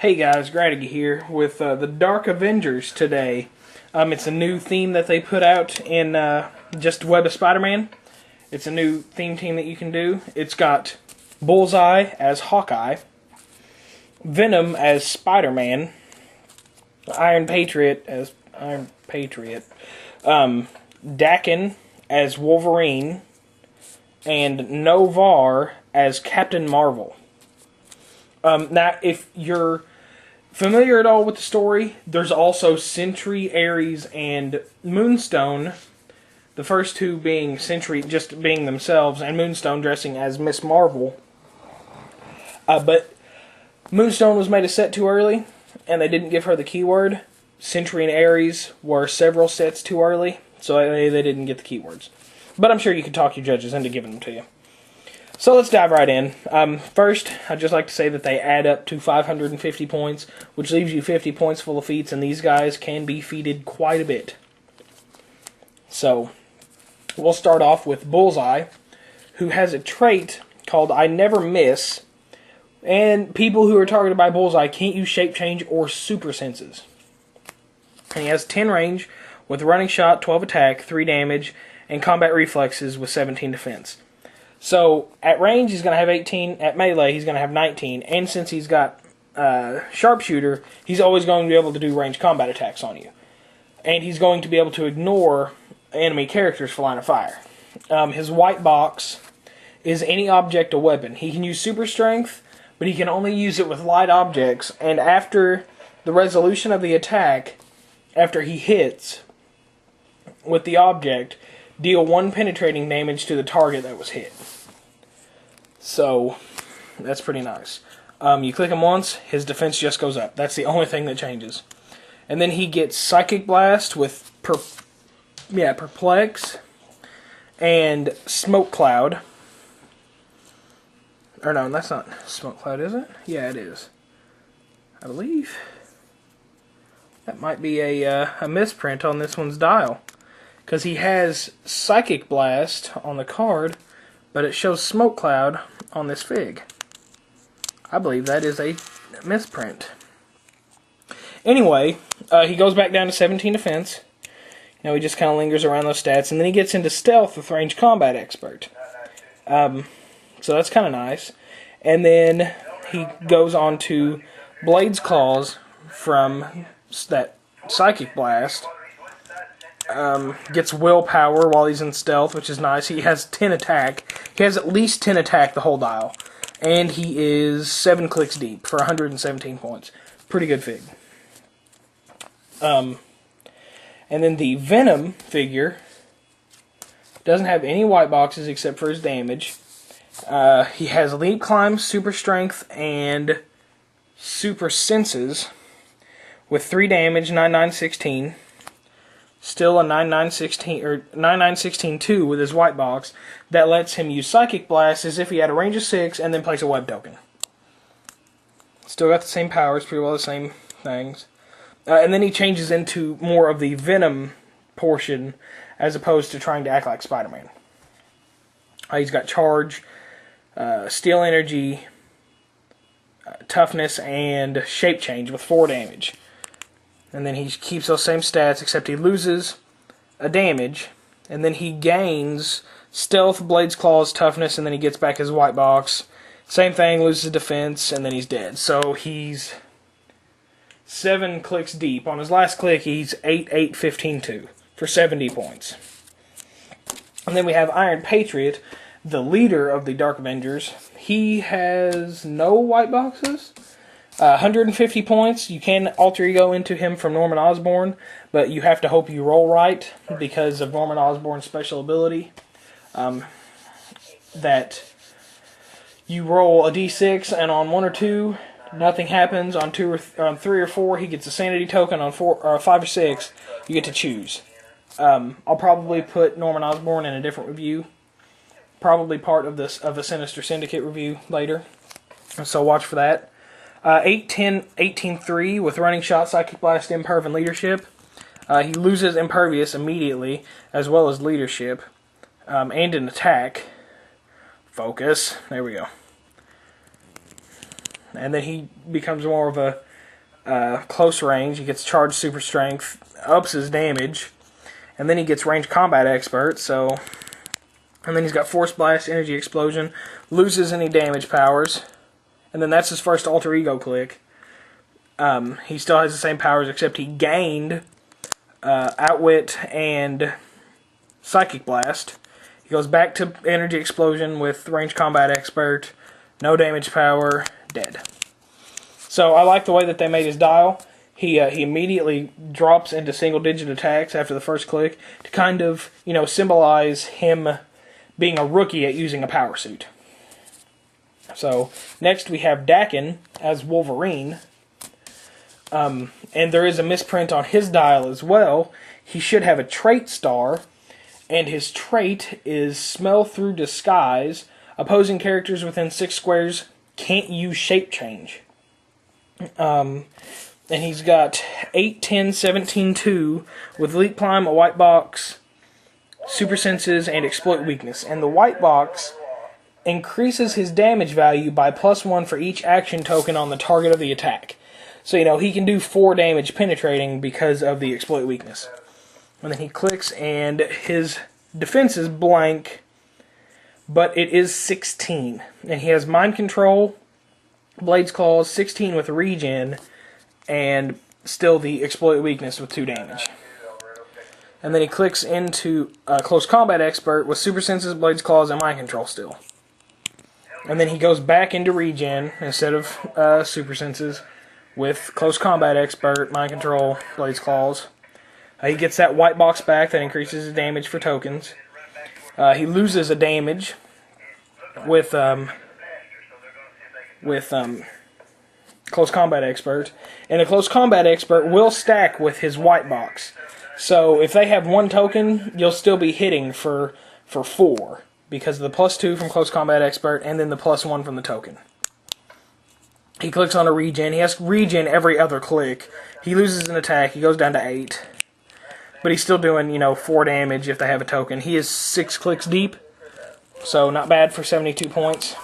Hey guys, Gradigy here with the Dark Avengers today. It's a new theme that they put out in just Web of Spiderman. It's a new theme team that you can do. It's got Bullseye as Hawkeye, Venom as Spider-Man, Iron Patriot as Iron Patriot, Daken as Wolverine, and Noh-Varr as Captain Marvel. Now, if you're familiar at all with the story, there's also Sentry, Ares, and Moonstone. The first two being Sentry just being themselves, and Moonstone dressing as Miss Marvel. But Moonstone was made a set too early, and they didn't give her the keyword. Sentry and Ares were several sets too early, so they didn't get the keywords. But I'm sure you could talk your judges into giving them to you. So let's dive right in. First, I'd just like to say that they add up to 550 points, which leaves you 50 points full of feats, and these guys can be feated quite a bit. So, we'll start off with Bullseye, who has a trait called I Never Miss, and people who are targeted by Bullseye can't use Shape Change or Super Senses. And he has 10 range, with running shot, 12 attack, 3 damage, and combat reflexes with 17 defense. So, at range, he's going to have 18. At melee, he's going to have 19. And since he's got sharpshooter, he's always going to be able to do range combat attacks on you. And he's going to be able to ignore enemy characters for line of fire. His white box is any object a weapon. He can use super strength, but he can only use it with light objects. And after the resolution of the attack, after he hits with the object, deal 1 penetrating damage to the target that was hit. So, that's pretty nice. You click him once, his defense just goes up. That's the only thing that changes. And then he gets Psychic Blast with Perplex and Smoke Cloud. Or no, that's not Smoke Cloud, is it? Yeah, it is. I believe. That might be a misprint on this one's dial. Because he has Psychic Blast on the card, but it shows Smoke Cloud on this fig. I believe that is a misprint. Anyway, he goes back down to 17 defense. Now he just kind of lingers around those stats, and then he gets into Stealth with Range Combat Expert. So that's kind of nice. And then he goes on to Blade's Claws from that Psychic Blast. Gets willpower while he's in stealth, which is nice. He has 10 attack. He has at least 10 attack the whole dial. And he is 7 clicks deep for 117 points. Pretty good fig. And then the Venom figure doesn't have any white boxes except for his damage. He has Leap Climb, Super Strength, and Super Senses with 3 damage, 9/9/16. Still a 9/9/16 or 9/9/16/2 with his white box that lets him use Psychic Blast as if he had a range of 6 and then place a web token. Still got the same powers, pretty well the same things. And then he changes into more of the Venom portion as opposed to trying to act like Spider-Man. He's got Charge, Steel Energy, Toughness, and Shape Change with 4 damage. And then he keeps those same stats, except he loses a damage. And then he gains Stealth, Blade's Claws, Toughness, and then he gets back his white box. Same thing, loses defense, and then he's dead. So he's 7 clicks deep. On his last click, he's 8/8/15/2 for 70 points. And then we have Iron Patriot, the leader of the Dark Avengers. He has no white boxes. 150 points. You can alter ego into him from Norman Osborn, but you have to hope you roll right because of Norman Osborn's special ability. That you roll a d6, and on 1 or 2, nothing happens. On 2 or on 3 or 4, he gets a sanity token. On 4 or 5 or 6, you get to choose. I'll probably put Norman Osborn in a different review, probably part of a Sinister Syndicate review later. So watch for that. 8/10/18/3 with Running Shot, Psychic Blast, Imperv, and Leadership. He loses Impervious immediately, as well as Leadership, and an attack. Focus. There we go. And then he becomes more of a close range. He gets charged super strength, ups his damage, and then he gets range combat expert. So, and then he's got force blast, energy explosion, loses any damage powers, and then that's his first alter ego click. He still has the same powers, except he gained outwit and psychic blast. He goes back to energy explosion with range combat expert, no damage power, dead. So I like the way that they made his dial. He immediately drops into single-digit attacks after the first click to kind of, symbolize him being a rookie at using a power suit. So next we have Daken as Wolverine. And there is a misprint on his dial as well. He should have a trait star, and his trait is Smell Through Disguise. Opposing characters within 6 squares can't use shape change. And he's got 8, 10, 17, 2 with Leap Climb, a white box, super senses, and exploit weakness. And the white box increases his damage value by +1 for each action token on the target of the attack. So, he can do 4 damage penetrating because of the exploit weakness. And then he clicks, and his defense is blank, but it is 16. And he has Mind Control, Blade's Claws, 16 with regen, and still the exploit weakness with 2 damage. And then he clicks into Close Combat Expert with Super Senses, Blade's Claws, and Mind Control still. And then he goes back into regen instead of Super Senses with Close Combat Expert, Mind Control, Blade's Claws. He gets that white box back that increases his damage for tokens. He loses a damage with Close Combat Expert, and a Close Combat Expert will stack with his white box. So if they have 1 token, you'll still be hitting for 4 because of the +2 from Close Combat Expert and then the +1 from the token. He clicks on a regen. He has regen every other click. He loses an attack. He goes down to 8. But he's still doing, 4 damage if they have a token. He is 6 clicks deep, so not bad for 72 points.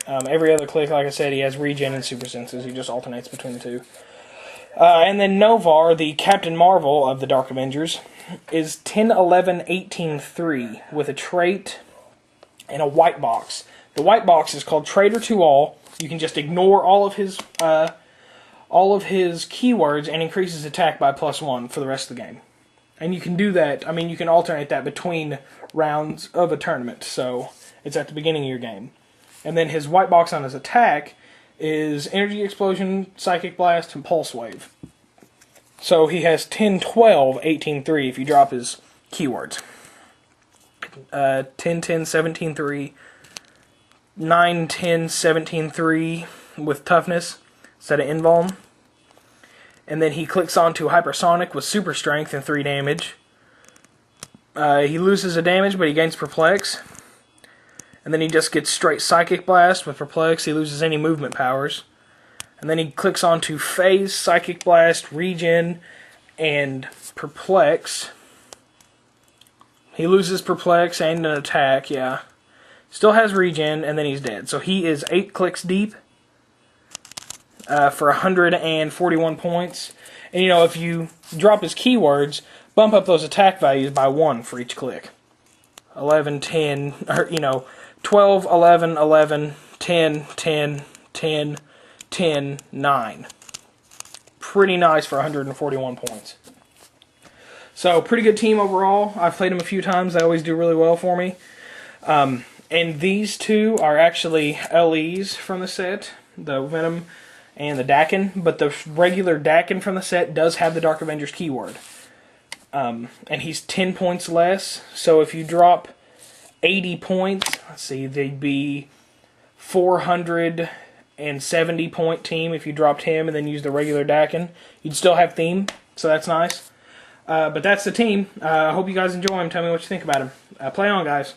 Every other click, like I said, he has regen and super senses. He just alternates between the two. And then Noh-Varr, the Captain Marvel of the Dark Avengers, is 10, 11, 18, 3 with a trait and a white box. The white box is called Traitor to All. You can just ignore all of his keywords and increase his attack by +1 for the rest of the game. And you can do that, you can alternate that between rounds of a tournament, so it's at the beginning of your game. And then his white box on his attack is Energy Explosion, Psychic Blast, and Pulse Wave. So he has 10, 12, 18, 3 if you drop his keywords. 10, 10, 17, 3, 9, 10, 17, 3 with Toughness instead of Invuln. And then he clicks onto Hypersonic with Super Strength and 3 damage. He loses a damage, but he gains Perplex. And then he just gets straight Psychic Blast with Perplex. He loses any movement powers. And then he clicks onto Phase, Psychic Blast, Regen, and Perplex. He loses Perplex and an attack, yeah. Still has Regen, and then he's dead. So he is 8 clicks deep for 141 points. And, if you drop his keywords, bump up those attack values by 1 for each click. 11, 10, or, 12, 11, 11, 10, 10, 10, 10, 9. Pretty nice for 141 points. So, pretty good team overall. I've played them a few times. They always do really well for me. And these two are actually LEs from the set, the Venom and the Daken, but the regular Daken from the set does have the Dark Avengers keyword. And he's 10 points less, so if you drop 80 points, let's see, they'd be 470 point team if you dropped him and then used the regular Daken. You'd still have theme, so that's nice. But that's the team. I hope you guys enjoy him. Tell me what you think about him. Play on, guys.